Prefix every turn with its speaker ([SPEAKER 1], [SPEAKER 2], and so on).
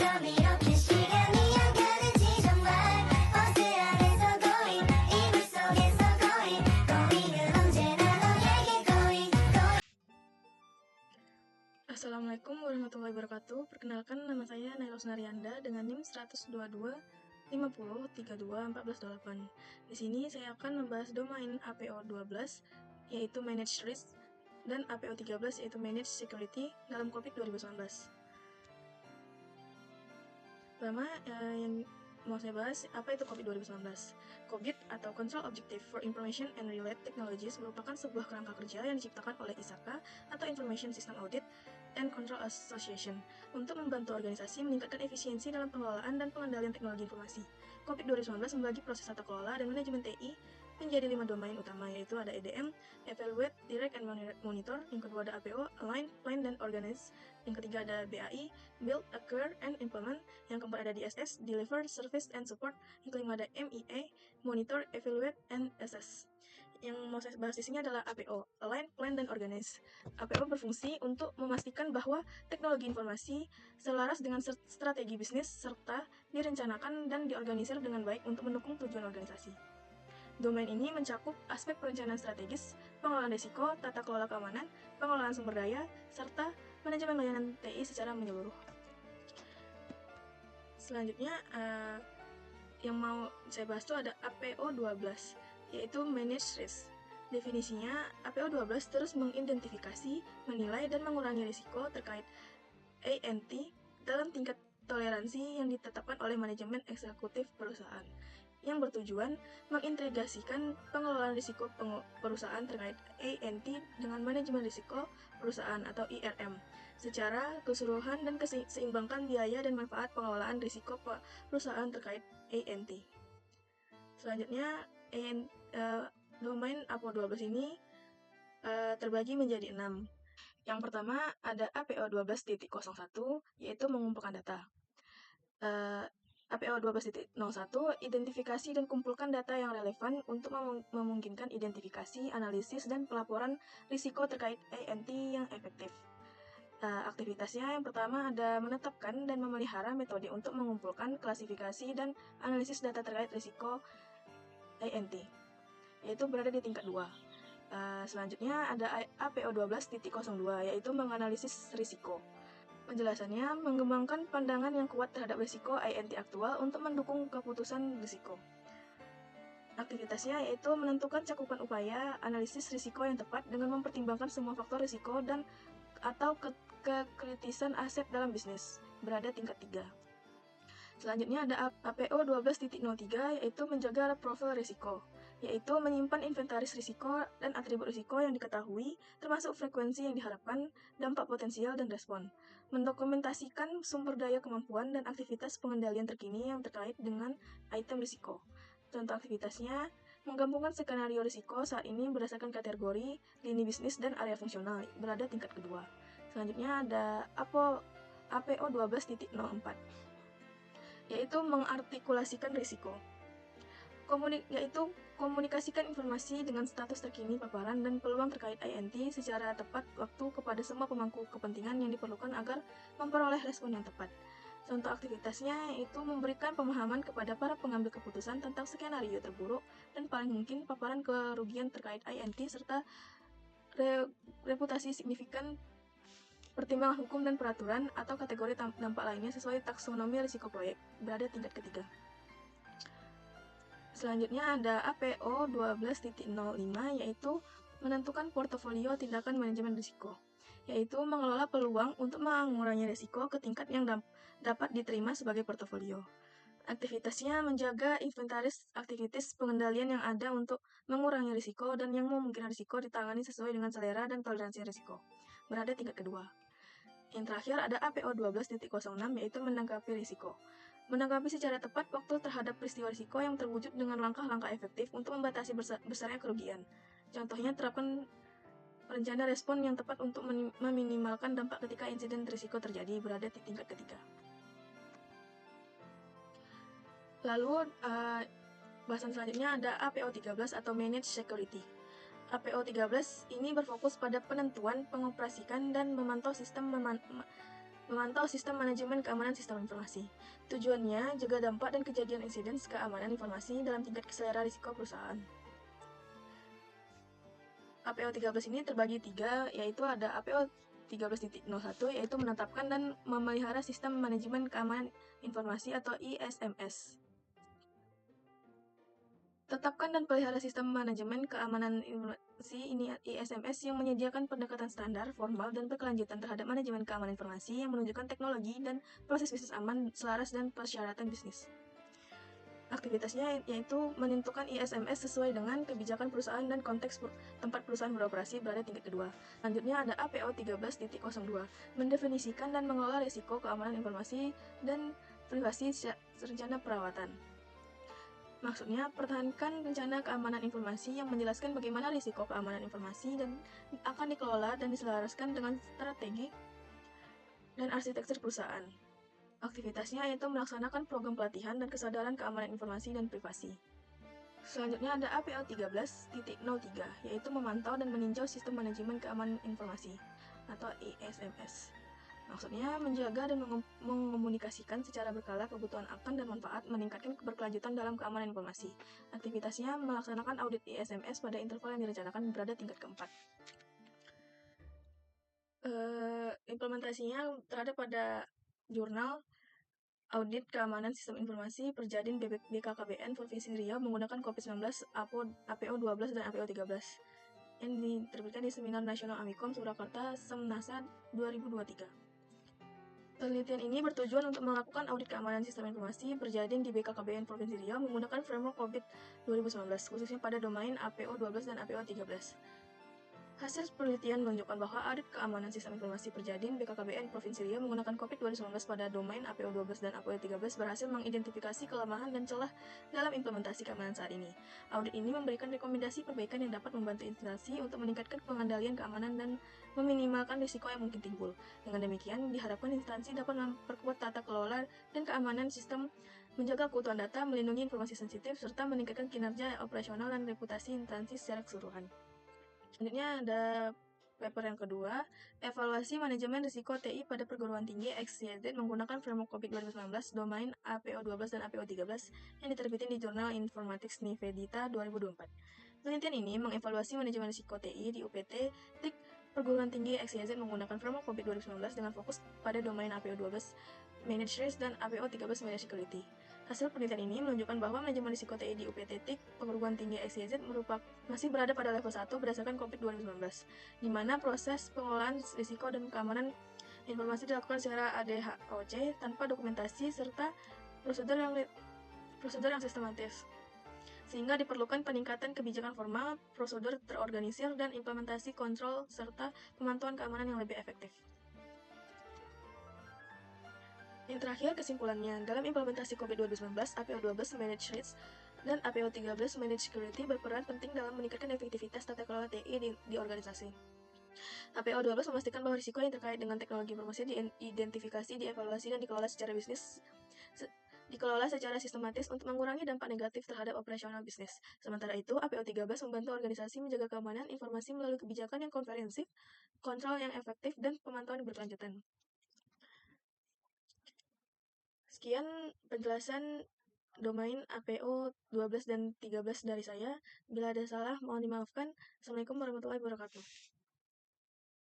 [SPEAKER 1] 이렇게 시간이 안 가는지 정말 버스 안에서 going 이불 속에서 going은 언제나 너에게 going.
[SPEAKER 2] Assalamualaikum warahmatullahi wabarakatuh. Perkenalkan, nama saya Nailos Naryanda dengan NIM 122 50 32 14 8. Di sini saya akan membahas domain APO 12 yaitu Manage Risk dan APO 13 yaitu Manage Security dalam COVID 2019. Pertama, yang mau saya bahas, apa itu COVID 2019? COVID atau Control Objective for Information and Related Technologies merupakan sebuah kerangka kerja yang diciptakan oleh ISACA atau Information System Audit and Control Association untuk membantu organisasi meningkatkan efisiensi dalam pengelolaan dan pengendalian teknologi informasi. COVID 2019 membagi proses tata kelola dan manajemen TI menjadi 5 domain utama, yaitu ada EDM, Evaluate, Direct and Monitor, yang kedua ada APO, Align, Plan, dan Organize, yang ketiga ada BAI, Build, Acquire, and Implement, yang keempat ada DSS, Deliver, Service, and Support, yang kelima ada MEA, Monitor, Evaluate, and Assess. Yang mau saya bahas di sini adalah APO, Align, Plan, dan Organize. APO berfungsi untuk memastikan bahwa teknologi informasi selaras dengan strategi bisnis serta direncanakan dan diorganisir dengan baik untuk mendukung tujuan organisasi. Domain ini mencakup aspek perencanaan strategis, pengelolaan risiko, tata kelola keamanan, pengelolaan sumber daya, serta manajemen layanan TI secara menyeluruh. Selanjutnya, yang mau saya bahas itu ada APO 12, yaitu Manage Risk. Definisinya, APO 12 terus mengidentifikasi, menilai, dan mengurangi risiko terkait ANT dalam tingkat toleransi yang ditetapkan oleh manajemen eksekutif perusahaan, yang bertujuan mengintegrasikan pengelolaan risiko perusahaan terkait ANT dengan manajemen risiko perusahaan atau IRM secara keseluruhan dan seimbangkan biaya dan manfaat pengelolaan risiko perusahaan terkait ANT. Selanjutnya, domain APO 12 ini terbagi menjadi 6. Yang pertama ada APO 12.01 yaitu mengumpulkan data. APO 12.01 identifikasi dan kumpulkan data yang relevan untuk memungkinkan identifikasi, analisis, dan pelaporan risiko terkait ANT yang efektif. Aktivitasnya yang pertama ada menetapkan dan memelihara metode untuk mengumpulkan, klasifikasi, dan analisis data terkait risiko ANT, yaitu berada di tingkat 2. Selanjutnya ada APO 12.02 yaitu menganalisis risiko. Penjelasannya mengembangkan pandangan yang kuat terhadap risiko ANT aktual untuk mendukung keputusan risiko. Aktivitasnya yaitu menentukan cakupan upaya analisis risiko yang tepat dengan mempertimbangkan semua faktor risiko dan atau kekritisan aset dalam bisnis, berada tingkat 3. Selanjutnya ada APO 12.03 yaitu menjaga profil risiko, yaitu menyimpan inventaris risiko dan atribut risiko yang diketahui, termasuk frekuensi yang diharapkan, dampak potensial, dan respon. Mendokumentasikan sumber daya kemampuan dan aktivitas pengendalian terkini yang terkait dengan item risiko. Contoh aktivitasnya, menggabungkan skenario risiko saat ini berdasarkan kategori, lini bisnis, dan area fungsional, berada tingkat kedua. Selanjutnya ada APO 12.04, yaitu mengartikulasikan risiko. Yaitu komunikasikan informasi dengan status terkini paparan dan peluang terkait ANT secara tepat waktu kepada semua pemangku kepentingan yang diperlukan agar memperoleh respon yang tepat. Contoh aktivitasnya yaitu memberikan pemahaman kepada para pengambil keputusan tentang skenario terburuk dan paling mungkin paparan kerugian terkait ANT serta reputasi signifikan, pertimbangan hukum dan peraturan atau kategori dampak lainnya sesuai taksonomi risiko proyek, berada tingkat ketiga. Selanjutnya ada APO 12.05 yaitu menentukan portofolio tindakan manajemen risiko, yaitu mengelola peluang untuk mengurangi risiko ke tingkat yang dapat diterima sebagai portofolio. Aktivitasnya menjaga inventaris aktivitas pengendalian yang ada untuk mengurangi risiko dan yang memungkinkan risiko ditangani sesuai dengan selera dan toleransi risiko, berada tingkat kedua. Yang terakhir ada APO 12.06 yaitu menanggapi risiko. Menanggapi secara tepat waktu terhadap peristiwa risiko yang terwujud dengan langkah-langkah efektif untuk membatasi besarnya kerugian. Contohnya terapkan rencana respon yang tepat untuk meminimalkan dampak ketika insiden risiko terjadi, berada di tingkat ketiga. Lalu bahasan selanjutnya ada APO 13 atau Manage Security. APO 13 ini berfokus pada penentuan, pengoperasikan, dan memantau sistem Memantau sistem manajemen keamanan sistem informasi. Tujuannya, jaga dampak dan kejadian insiden keamanan informasi dalam tingkat selera risiko perusahaan. APO 13 ini terbagi tiga, yaitu ada APO 13.01, yaitu menetapkan dan memelihara sistem manajemen keamanan informasi atau ISMS. Tetapkan dan pelihara sistem manajemen keamanan informasi ini ISMS yang menyediakan pendekatan standar, formal, dan berkelanjutan terhadap manajemen keamanan informasi yang menunjukkan teknologi dan proses bisnis aman, selaras, dan persyaratan bisnis. Aktivitasnya yaitu menentukan ISMS sesuai dengan kebijakan perusahaan dan konteks tempat perusahaan beroperasi berada tingkat kedua. Selanjutnya ada APO 13.02, mendefinisikan dan mengelola risiko keamanan informasi dan privasi rencana perawatan. Maksudnya, pertahankan rencana keamanan informasi yang menjelaskan bagaimana risiko keamanan informasi dan akan dikelola dan diselaraskan dengan strategi dan arsitektur perusahaan. Aktivitasnya yaitu melaksanakan program pelatihan dan kesadaran keamanan informasi dan privasi. Selanjutnya ada APO 13.03, yaitu memantau dan meninjau sistem manajemen keamanan informasi atau ISMS. Maksudnya, menjaga dan mengomunikasikan secara berkala kebutuhan akan dan manfaat, meningkatkan berkelanjutan dalam keamanan informasi. Aktivitasnya melaksanakan audit ISMS pada interval yang direncanakan berada tingkat keempat. Implementasinya terhadap pada jurnal audit keamanan sistem informasi Perjadin BKKBN Provinsi Riau menggunakan COVID-19 APO 12 dan APO 13 yang diterbitkan di Seminar Nasional Amikom Surakarta Semnasa 2023. Penelitian ini bertujuan untuk melakukan audit keamanan sistem informasi Perjadin di BKKBN Provinsi Riau menggunakan framework COVID 2019, khususnya pada domain APO 12 dan APO 13. Hasil penelitian menunjukkan bahwa audit keamanan sistem informasi Perjadin BKKBN Provinsi Riau menggunakan COVID 2019 pada domain APO 12 dan APO 13 berhasil mengidentifikasi kelemahan dan celah dalam implementasi keamanan saat ini. Audit ini memberikan rekomendasi perbaikan yang dapat membantu instansi untuk meningkatkan pengendalian keamanan dan meminimalkan risiko yang mungkin timbul. Dengan demikian, diharapkan instansi dapat memperkuat tata kelola dan keamanan sistem, menjaga keutuhan data, melindungi informasi sensitif, serta meningkatkan kinerja operasional dan reputasi instansi secara keseluruhan. Selanjutnya ada paper yang kedua, evaluasi manajemen risiko TI pada perguruan tinggi XYZ menggunakan framework COVID 2019 domain APO 12 dan APO 13 yang diterbitin di jurnal Informatics Nivedita 2024. Penelitian ini mengevaluasi manajemen risiko TI di UPT TIK perguruan tinggi XYZ menggunakan framework COVID 2019 dengan fokus pada domain APO 12 Managed Risk dan APO 13 Managed Security. Hasil penelitian ini menunjukkan bahwa manajemen risiko TI di UPT TIK perguruan tinggi XYZ masih berada pada level 1 berdasarkan COVID 2019, di mana proses pengelolaan risiko dan keamanan informasi dilakukan secara ADHOC tanpa dokumentasi serta prosedur yang sistematis, sehingga diperlukan peningkatan kebijakan formal, prosedur terorganisir, dan implementasi kontrol serta pemantauan keamanan yang lebih efektif. Yang terakhir, kesimpulannya, dalam implementasi COVID 2019, APO 12 Managed Risk dan APO 13 Managed Security berperan penting dalam meningkatkan efektivitas tata kelola TI di organisasi. APO 12 memastikan bahwa risiko yang terkait dengan teknologi informasi diidentifikasi, dievaluasi, dan dikelola secara sistematis untuk mengurangi dampak negatif terhadap operasional bisnis. Sementara itu, APO 13 membantu organisasi menjaga keamanan informasi melalui kebijakan yang komprehensif, kontrol yang efektif, dan pemantauan yang berkelanjutan. Sekian penjelasan domain APO 12 dan 13 dari saya. Bila ada salah, mohon dimaafkan. Assalamualaikum warahmatullahi wabarakatuh.